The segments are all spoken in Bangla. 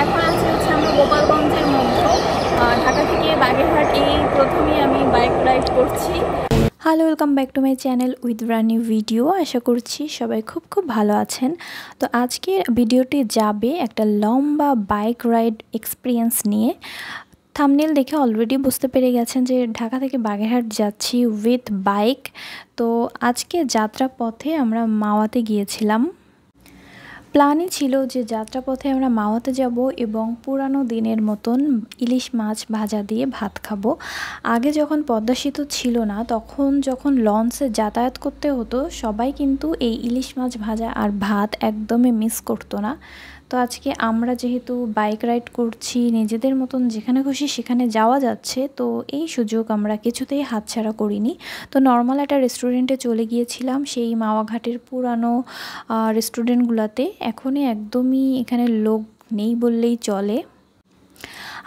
এখন আছি হচ্ছে আমরা গোপালগঞ্জের মধ্যে, ঢাকা থেকে বাগেরহাট এই প্রথমেই আমি বাইক রাইড করছি। Hello, welcome back to my channel with brand new video. আশা করছি সবাই খুব ভালো আছেন। তো আজকের ভিডিওটি যাবে একটা লম্বা বাইক রাইড এক্সপিরিয়েন্স নিয়ে। থাম্বনেল দেখে অলরেডি বুঝতে পেরে গেছেন যে ঢাকা থেকে বাগেরহাট যাচ্ছি উইথ বাইক। তো আজকে যাত্রা পথে আমরা মাওয়াতে গিয়েছিলাম। প্ল্যানই ছিল যে যাত্রাপথে আমরা মাওয়াতে যাব এবং পুরানো দিনের মতন ইলিশ মাছ ভাজা দিয়ে ভাত খাবো। আগে যখন পদ্মা সেতু ছিল না, তখন যখন লঞ্চে যাতায়াত করতে হতো, সবাই কিন্তু এই ইলিশ মাছ ভাজা আর ভাত একদমই মিস করতো না। তো আজকে আমরা যেহেতু বাইক রাইড করছি, নিজেদের মতন যেখানে খুশি সেখানে যাওয়া যাচ্ছে, তো এই সুযোগ আমরা কিছুতেই হাতছাড়া করিনি। তো নর্মাল একটা রেস্টুরেন্টে চলে গিয়েছিলাম, সেই মাওয়াঘাটের পুরানো রেস্টুরেন্টগুলোতে। এখনই একদমই এখানে লোক নেই বললেই চলে।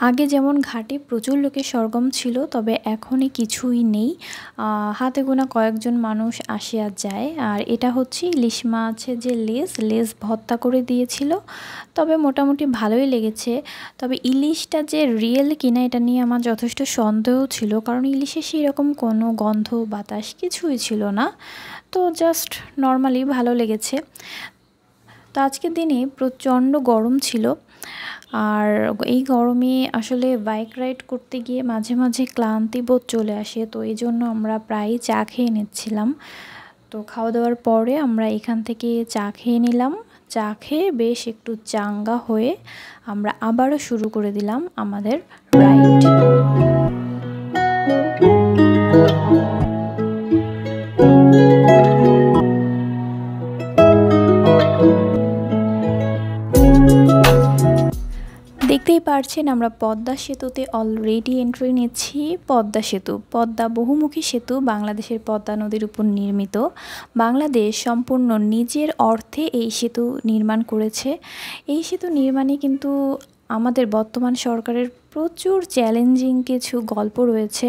আগে যেমন ঘাটে প্রচুর লোকের সরগম ছিল, তবে এখনই কিছুই নেই। হাতে গোনা কয়েকজন মানুষ আসে আর যায়। আর এটা হচ্ছে ইলিশ মাছের যে লেজ ভর্তা করে দিয়েছিল, তবে মোটামুটি ভালোই লেগেছে। তবে ইলিশটা যে রিয়েল কিনা এটা নিয়ে আমার যথেষ্ট সন্দেহ ছিল, কারণ ইলিশে সেই রকম কোনো গন্ধ বাতাস কিছুই ছিল না। তো জাস্ট নর্মালি ভালো লেগেছে। তো আজকের দিনে প্রচণ্ড গরম ছিল, আর এই গরমে আসলে বাইক রাইড করতে গিয়ে মাঝে মাঝে ক্লান্তিবোধ চলে আসে। তো এই জন্য আমরা প্রায়ই চা খেয়ে নিচ্ছিলাম। তো খাওয়া দাওয়ার পরে আমরা এখান থেকে চা খেয়ে নিলাম। চা খেয়ে বেশ একটু চাঙ্গা হয়ে আমরা আবারও শুরু করে দিলাম আমাদের রাইড। দেখতেই পারছেন আমরা পদ্মা সেতুতে অলরেডি এন্ট্রি নিচ্ছি। পদ্মা সেতু, পদ্মা বহুমুখী সেতু, বাংলাদেশের পদ্মা নদীর উপর নির্মিত। বাংলাদেশ সম্পূর্ণ নিজের অর্থে এই সেতু নির্মাণ করেছে। এই সেতু নির্মাণে কিন্তু আমাদের বর্তমান সরকারের প্রচুর চ্যালেঞ্জিং কিছু গল্প রয়েছে।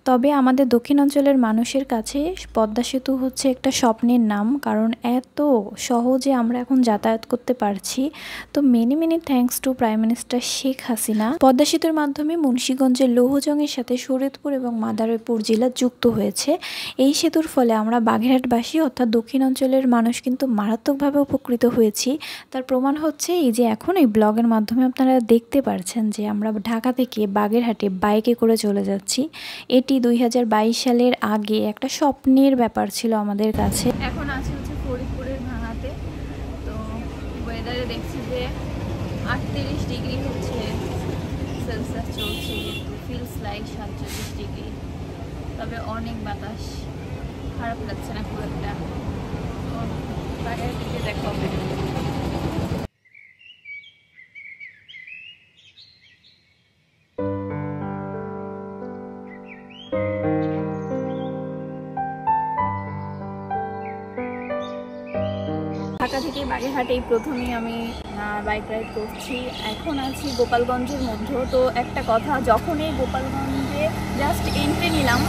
তবে আমাদের দক্ষিণাঞ্চলের মানুষের কাছে পদ্মা সেতু হচ্ছে একটা স্বপ্নের নাম, কারণ এত সহজে আমরা এখন যাতায়াত করতে পারছি। তো many thanks to prime minister Sheikh Hasina. Padma সেতুর মাধ্যমে মুন্সিগঞ্জের লৌহজংয়ের সাথে শরীয়তপুর এবং মাদারীপুর জেলা যুক্ত হয়েছে। এই সেতুর ফলে আমরা বাগেরহাটবাসী অর্থাৎ দক্ষিণাঞ্চলের মানুষ কিন্তু মারাত্মকভাবে উপকৃত হয়েছি। তার প্রমাণ হচ্ছে এই যে এখন এই ব্লগের মাধ্যমে আপনারা দেখতে পারছেন যে আমরা ঢাকা থেকে বাগেরহাটে বাইকে করে চলে যাচ্ছি। এটি 2022 সালের আগে একটা স্বপ্নের ব্যাপার ছিল আমাদের কাছে। এখন আছি হচ্ছে ফরিদপুরের ভাঙাতে। তো ওয়েদারে দেখছি যে 38 ডিগ্রি হচ্ছে সেলসিয়াস চলছে, কিন্তু ফিলস লাইক 47 ডিগ্রি। তবে অনেক বাতাস, খারাপ লাগছে না খুব একটা। তো বাইরের দিকে দেখা হবে। ঢাকা থেকে বাগেরহাট এই প্রথমেই আমি বাইক রাইড করছি। এখন আছি গোপালগঞ্জের মধ্যে। তো একটা কথা, যখনই গোপালগঞ্জে জাস্ট এন্ট্রি নিলাম,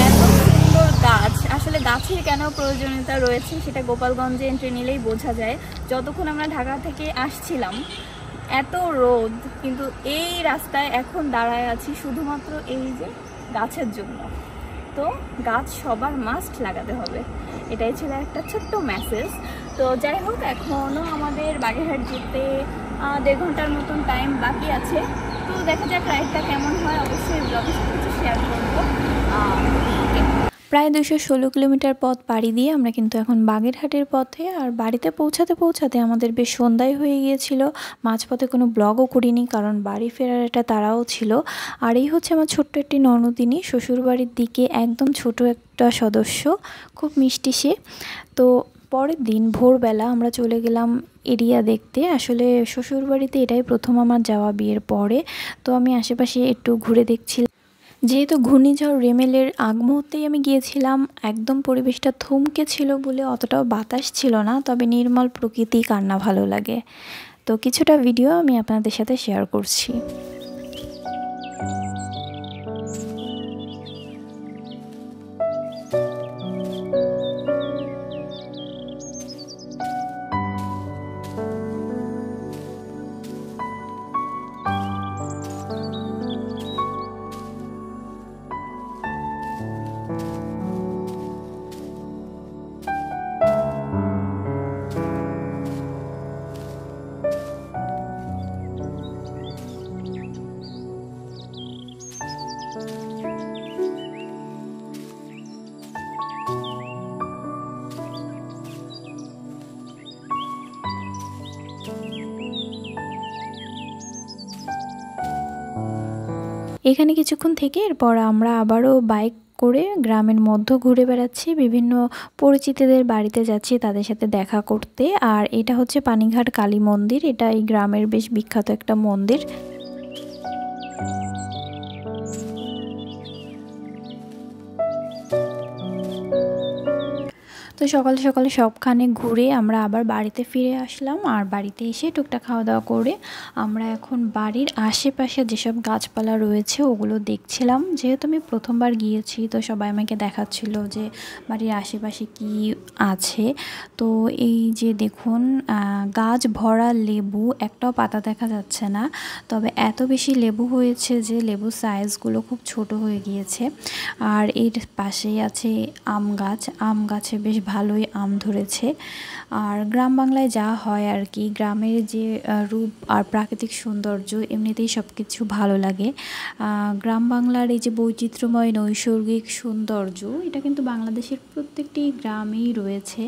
এত সুন্দর গাছ, আসলে গাছের কেন প্রয়োজনীয়তা রয়েছে সেটা গোপালগঞ্জে এন্ট্রি নিলেই বোঝা যায়। যতক্ষণ আমরা ঢাকা থেকে আসছিলাম এত রোদ, কিন্তু এই রাস্তায় এখন দাঁড়ায় আছি শুধুমাত্র এই যে গাছের জন্য। তো গাছ সবার মাস্ট লাগাতে হবে, এটাই ছিল একটা ছোট্ট মেসেজ। তো যাই হোক, এখনও আমাদের বাগেরহাট যেতে 1.5 ঘন্টার মতন টাইম বাকি আছে। তো দেখা যাক রাইডটা কেমন হয়, অবশ্যই ব্লগের সাথে কিছু শেয়ার করবো। প্রায় 216 কিলোমিটার পথ পাড়ি দিয়ে আমরা কিন্তু এখন বাগেরহাটের পথে। আর বাড়িতে পৌঁছাতে আমাদের বেশ সন্ধ্যায় হয়ে গিয়েছিল। মাঝপথে কোনো ব্লগও করিনি, কারণ বাড়ি ফেরার একটা তাড়াও ছিল। আর এই হচ্ছে আমার ছোট্ট একটি ননদিনী, শ্বশুরবাড়ির দিকে একদম ছোট একটা সদস্য, খুব মিষ্টি সে। তো পরের দিন ভোরবেলা আমরা চলে গেলাম এরিয়া দেখতে। আসলে শ্বশুরবাড়িতে এটাই প্রথম আমার যাওয়া বিয়ের পরে। তো আমি আশেপাশে একটু ঘুরে দেখছিলাম। যেহেতু ঘূর্ণিঝড় রেমেলের আগ মুহূর্তেই আমি গিয়েছিলাম, একদম পরিবেশটা থমকে ছিল বলে অতটাও বাতাস ছিল না, তবে নির্মল প্রকৃতি কার না ভালো লাগে। তো কিছুটা ভিডিও আমি আপনাদের সাথে শেয়ার করছি। এখানে কিছুক্ষণ থেকে এরপর আমরা আবারও বাইক করে গ্রামের মধ্যে ঘুরে বেড়াচ্ছি, বিভিন্ন পরিচিতদের বাড়িতে যাচ্ছি তাদের সাথে দেখা করতে। আর এটা হচ্ছে পানিঘাট কালী মন্দির, এটা এই গ্রামের বেশ বিখ্যাত একটা মন্দির। তো সকালে সকালে সবখানে ঘুরে আমরা আবার বাড়িতে ফিরে আসলাম। আর বাড়িতে এসে টুকটাক খাওয়া দাওয়া করে আমরা এখন বাড়ির আশেপাশে যেসব গাছপালা রয়েছে ওগুলো দেখছিলাম। যেহেতু আমি প্রথমবার গিয়েছি তো সবাই আমাকে দেখাচ্ছিল যে বাড়ির আশেপাশে কি আছে। তো এই যে দেখুন গাছ ভরা লেবু, একটাও পাতা দেখা যাচ্ছে না, তবে এত বেশি লেবু হয়েছে যে লেবুর সাইজগুলো খুব ছোট হয়ে গিয়েছে। আর এর পাশেই আছে আম গাছ, আম গাছে বেশ ভালোই আম ধরেছে। আর গ্রাম বাংলায় যা হয় আর কি, গ্রামের যে রূপ আর প্রাকৃতিক সৌন্দর্য এমনিতেই সব কিছু ভালো লাগে। গ্রাম বাংলার এই যে বৈচিত্র্যময় নৈসর্গিক সৌন্দর্য, এটা কিন্তু বাংলাদেশের প্রত্যেকটি গ্রামেই রয়েছে।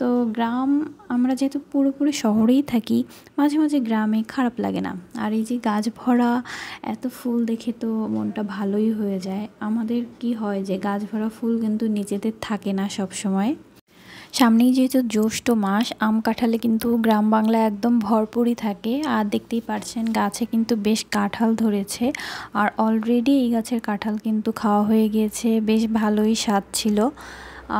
তো গ্রাম, আমরা যেহেতু পুরোপুরি শহরেই থাকি, মাঝে মাঝে গ্রামে খারাপ লাগে না। আর এই যে গাছ ভরা এত ফুল দেখে তো মনটা ভালোই হয়ে যায়। আমাদের কি হয় যে গাছ ভরা ফুল কিন্তু নিজেদের থাকে না সব সময়। সামনেই যেহেতু জ্যৈষ্ঠ মাস, আম কাঁঠালে কিন্তু গ্রাম বাংলায় একদম ভরপুরই থাকে। আর দেখতেই পারছেন গাছে কিন্তু বেশ কাঁঠাল ধরেছে। আর অলরেডি এই গাছের কাঁঠাল কিন্তু খাওয়া হয়ে গিয়েছে, বেশ ভালোই স্বাদ ছিল।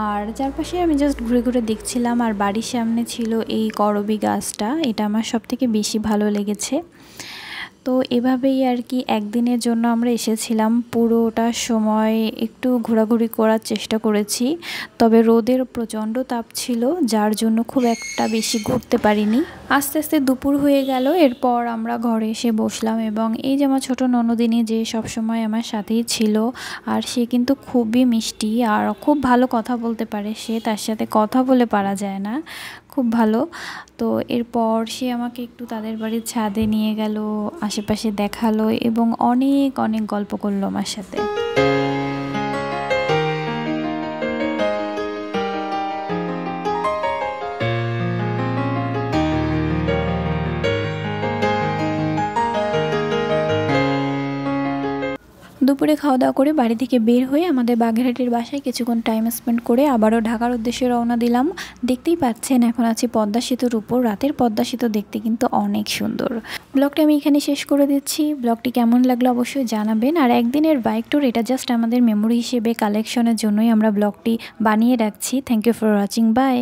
আর চারপাশে আমি জাস্ট ঘুরে ঘুরে দেখছিলাম। আর বাড়ির সামনে ছিল এই করবী গাছটা, এটা আমার সবথেকে বেশি ভালো লেগেছে। তো এভাবেই আর কি একদিনের জন্য আমরা এসেছিলাম। পুরোটা সময় একটু ঘোরাঘুরি করার চেষ্টা করেছি, তবে রোদের প্রচণ্ড তাপ ছিল যার জন্য খুব একটা বেশি ঘুরতে পারিনি। আস্তে আস্তে দুপুর হয়ে গেল, এরপর আমরা ঘরে এসে বসলাম। এবং এই যে আমার ছোটো ননদিনী, যে সবসময় আমার সাথেই ছিল, আর সে কিন্তু খুবই মিষ্টি আর খুব ভালো কথা বলতে পারে। সে, তার সাথে কথা বলে পারা যায় না, খুব ভালো। তো এরপর সে আমাকে একটু তাদের বাড়ির ছাদে নিয়ে গেল, আশেপাশে দেখালো এবং অনেক অনেক গল্প করলো আমার সাথে। দুপুরে খাওয়া দাওয়া করে বাড়ি থেকে বের হয়ে আমাদের বাগেরহাটের বাসায় কিছুক্ষণ টাইম স্পেন্ড করে আবারও ঢাকার উদ্দেশ্যে রওনা দিলাম। দেখতেই পাচ্ছেন এখন আছি পদ্মা সেতুর উপর। রাতের পদ্মা সেতু দেখতে কিন্তু অনেক সুন্দর। ব্লগটা আমি এখানে শেষ করে দিচ্ছি। ব্লগটি কেমন লাগলো অবশ্যই জানাবেন। আর একদিনের বাইক ট্যুর, এটা জাস্ট আমাদের মেমোরি হিসেবে কালেকশনের জন্যই আমরা ব্লগটি বানিয়ে রাখছি। Thank you for watching, by.